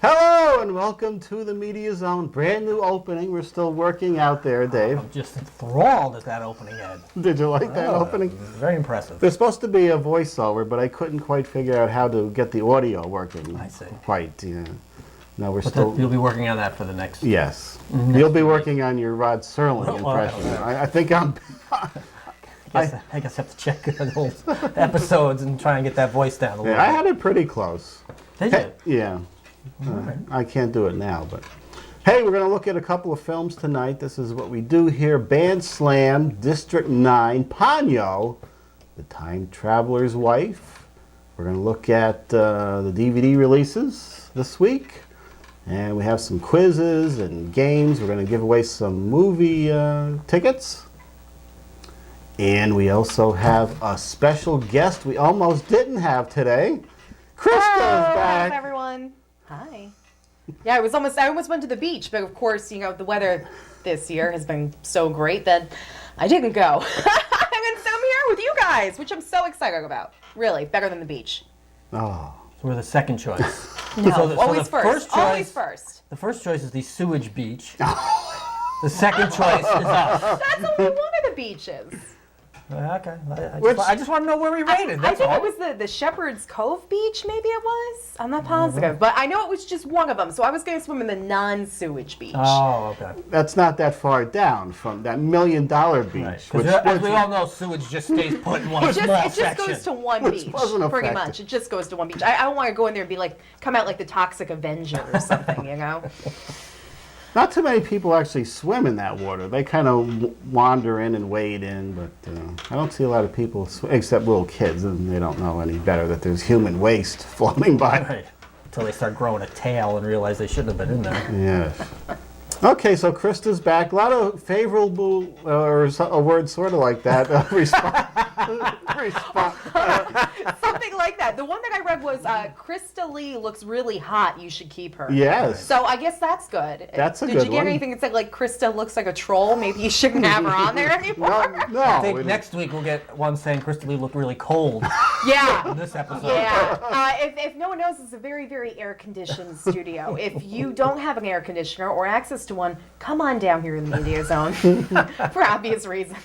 Hello and welcome to the Media Zone. Brand new opening. We're still working out there, Dave. I'm just enthralled at that opening, Ed. Did you like that opening? Very impressive. There's supposed to be a voiceover, but I couldn't quite figure out how to get the audio working. I see. Quite, yeah. No, we're But still... you'll be working on that for the next... Yes. You'll be working on your Rod Serling impression. I think I'm... I guess I have to check the old episodes and try and get that voice down a little bit. I had it pretty close. Did you? Yeah. I can't do it now, but... Hey, we're going to look at a couple of films tonight. This is what we do here. Band Slam, District 9, Ponyo, The Time Traveler's Wife. We're going to look at the DVD releases this week. And we have some quizzes and games. We're going to give away some movie tickets. And we also have a special guest we almost didn't have today. Krista's back. Hi, everyone. Hi. Yeah, I almost went to the beach, but of course, you know, the weather this year has been so great that I didn't go. And so I'm here with you guys, which I'm so excited about. Really, better than the beach. Oh. So we're the second choice. No, always the first. Choice, Always first. The first choice is the sewage beach. The second choice is us. That's only one of the beaches. Okay. I just want to know where we rated. I think it was the Shepherd's Cove Beach, maybe it was. I'm not positive. But I know it was just one of them. So I was going to swim in the non-sewage beach. Oh, okay. That's not that far down from that $1 million beach. Right. As we all know, sewage just stays put in one small section. It just goes to one beach, pretty much. It just goes to one beach. I don't want to go in there and be like, come out like the Toxic Avenger or something, you know? Not too many people actually swim in that water. They kind of wander in and wade in, but I don't see a lot of people swim, except little kids, and they don't know any better that there's human waste floating by. Right. Until they start growing a tail and realize they shouldn't have been in there. Yes. Okay, so Krista's back. A lot of favorable, or a word sort of like that, Something like that. The one that I read was, Crista Leigh looks really hot. You should keep her. Yes. So I guess that's good. That's a good Did you get one. anything that said, like, Krista looks like a troll? Maybe you shouldn't have her on there anymore? No. I think next week we'll get one saying Crista Leigh looked really cold Yeah. in this episode. Yeah. If no one knows, it's a very, very air-conditioned studio. If you don't have an air conditioner or access to one, come on down here in the Media Zone for obvious reasons.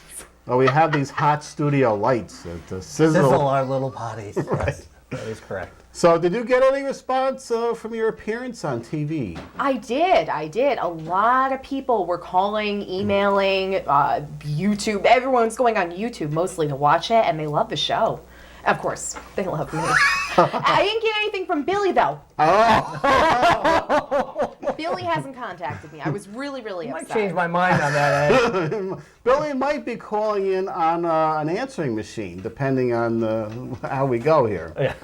Well, we have these hot studio lights that Sizzle our little bodies. Right. Yes, that is correct. So, did you get any response from your appearance on TV? I did. A lot of people were calling, emailing, YouTube. Everyone's going on YouTube mostly to watch it, and they love the show. Of course, they love me. I didn't get anything from Billy, though. Oh! Billy hasn't contacted me. I was really, really upset. I might change my mind on that, Ed. Billy might be calling in on an answering machine, depending on how we go here. Yeah.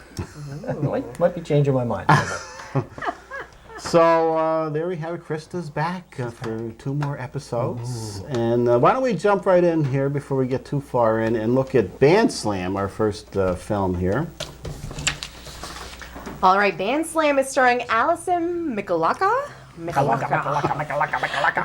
Might be changing my mind. So there we have it. Krista's back for 2 more episodes. Ooh. And why don't we jump right in here before we get too far in and look at Band Slam, our first film here. All right, Band Slam is starring Alison Mikulaka,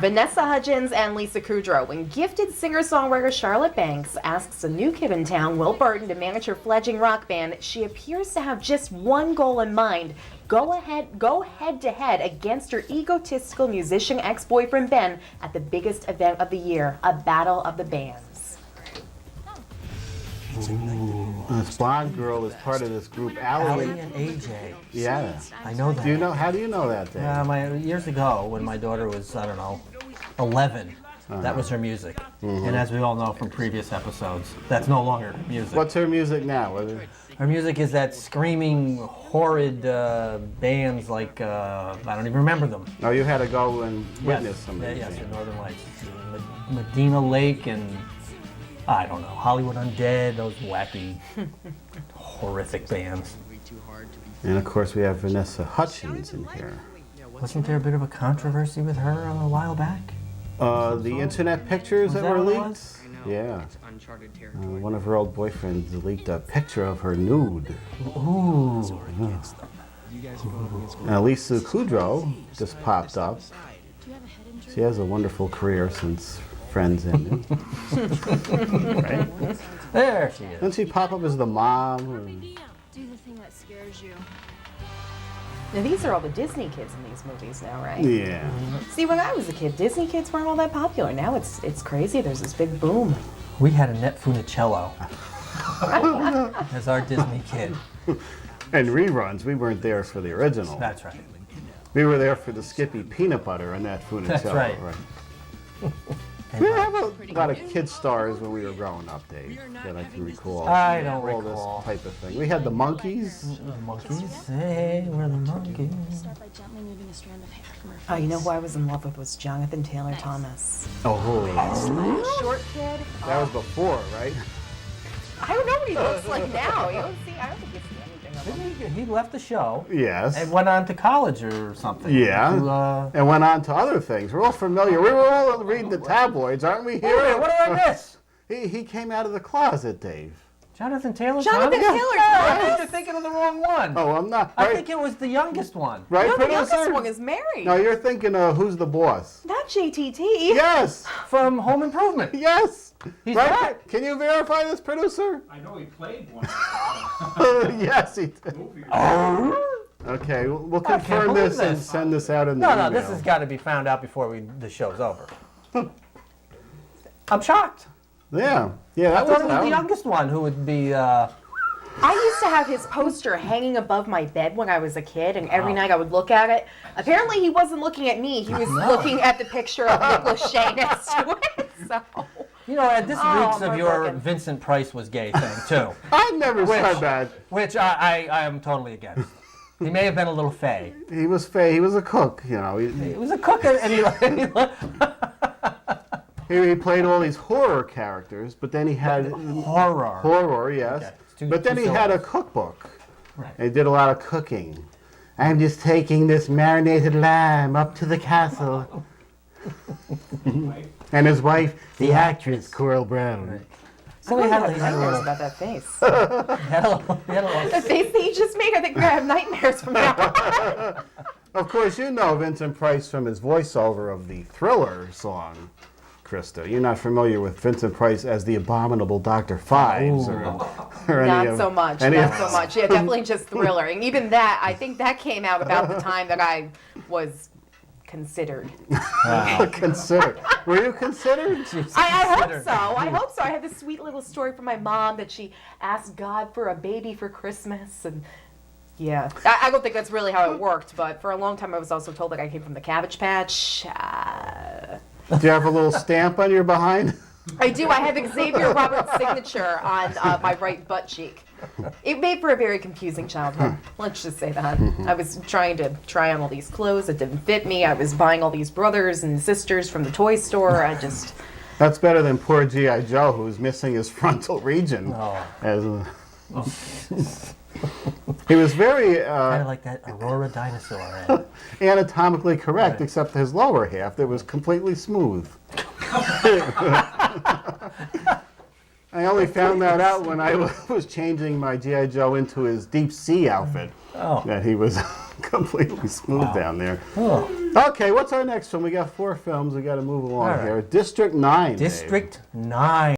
Vanessa Hudgens, and Lisa Kudrow. When gifted singer-songwriter Charlotte Banks asks a new kid in town, Will Burton, to manage her fledgling rock band, she appears to have just one goal in mind: go head-to-head against her egotistical musician ex-boyfriend Ben at the biggest event of the year, a battle of the bands. This blonde girl is part of this group, Allie and AJ. Yeah. I know that. How do you know that, Dave? Years ago, when my daughter was, 11, that was her music. Mm-hmm. And as we all know from previous episodes, that's no longer music. What's her music now? Her music is that screaming, horrid bands like, I don't even remember them. Oh, you had to go and witness some of these. Yes, in Northern Lights. Medina Lake and, I don't know, Hollywood Undead, those wacky, horrific bands. And of course we have Vanessa Hudgens in here. Wasn't there a bit of a controversy with her a while back? The internet pictures that were what it leaked? Yeah. One of her old boyfriends leaked a picture of her nude. Ooh. Now Lisa Kudrow just popped up. She has a wonderful career since Friends ended. Right? There she is. Doesn't she pop up as the mom? Do the thing that scares you. Now these are all the Disney kids in these movies now, right? Yeah. See, when I was a kid, Disney kids weren't all that popular. Now it's crazy. There's this big boom. We had Annette Funicello as our Disney kid. And reruns, we weren't there for the original. That's right. We were there for the Skippy peanut butter and that Funicello. That's right. We didn't have a lot of kid stars when we were growing up, Dave, that I can recall. I don't all recall. this type of thing. We had the monkeys. The monkeys, hey, we're the monkeys. Start by gently moving a strand of hair from her face. Oh, you know who I was in love with was Jonathan Taylor Thomas. Oh, Short kid. that was before, right? I don't know what he looks like now. You don't see. I don't think you see anything of him. He left the show Yes. and went on to college or something. Yeah. To, And went on to other things. We're all familiar. We were all reading the tabloids, aren't we? wait a minute, what did I miss? He came out of the closet, Dave. Jonathan Taylor Jonathan Thomas? Taylor I Thomas. think you're thinking of the wrong one. Oh, I'm not. I Right, think it was the youngest one. right, No, the producer? youngest one is married. No, you're thinking of Who's the Boss? Not JTT. Yes. From Home Improvement. Yes. He's right? back. Can you verify this, producer? I know he played one. Yes, he did. movie. Okay, we'll I can't confirm believe this and this. send this out in the No, email. this has got to be found out before the show's over. I'm shocked. Yeah. Yeah, I that thought it was that the youngest one who would be. I used to have his poster hanging above my bed when I was a kid, and every night I would look at it. Apparently, he wasn't looking at me. He was looking at the picture of Nick Lachey next to it. So, You know, this Oh, reeks of your heartbroken. Vincent Price was gay thing, too. I never said Which- that. Which I am totally against. He may have been a little fey. He was he was a cook, you know. He was a cook, and He played all these horror characters, but then he had horror. horror, yes. Okay, it's two- But then two he had a syllables. cookbook. Right. And he did a lot of cooking. I'm just taking this marinated lamb up to the castle. And his wife, the actress, Coral Brown. So he had, I he have had a nightmares little. about that face. He had a little. He had a The little face that you just made, I think I have nightmares from now. Of course, you know Vincent Price from his voiceover of the Thriller song, Krista. You're not familiar with Vincent Price as the abominable Dr. Fives or any Not of- so much. any Not of- so much. Yeah, definitely just Thriller. And even that, I think that came out about the time that I was considered. Considered. Were you considered? I hope so. I hope so. I had this sweet little story from my mom that she asked God for a baby for Christmas, and yeah, I don't think that's really how it worked. But for a long time, I was also told that I came from the Cabbage Patch. Do you have a little stamp on your behind? I do. I have Xavier Roberts' signature on my right butt cheek. It made for a very confusing childhood. Let's just say that. I was trying to try on all these clothes that didn't fit me. I was buying all these brothers and sisters from the toy store. I just. That's better than poor G.I. Joe, who's missing his frontal region. He was very kind of like that Aurora dinosaur. anatomically correct, except his lower half that was completely smooth. I only found that out when I was changing my G.I. Joe into his deep sea outfit, that he was completely smooth down there. Oh. Okay, what's our next film? We got 4 films. We got to move along All right. here. District 9. Dave. District 9.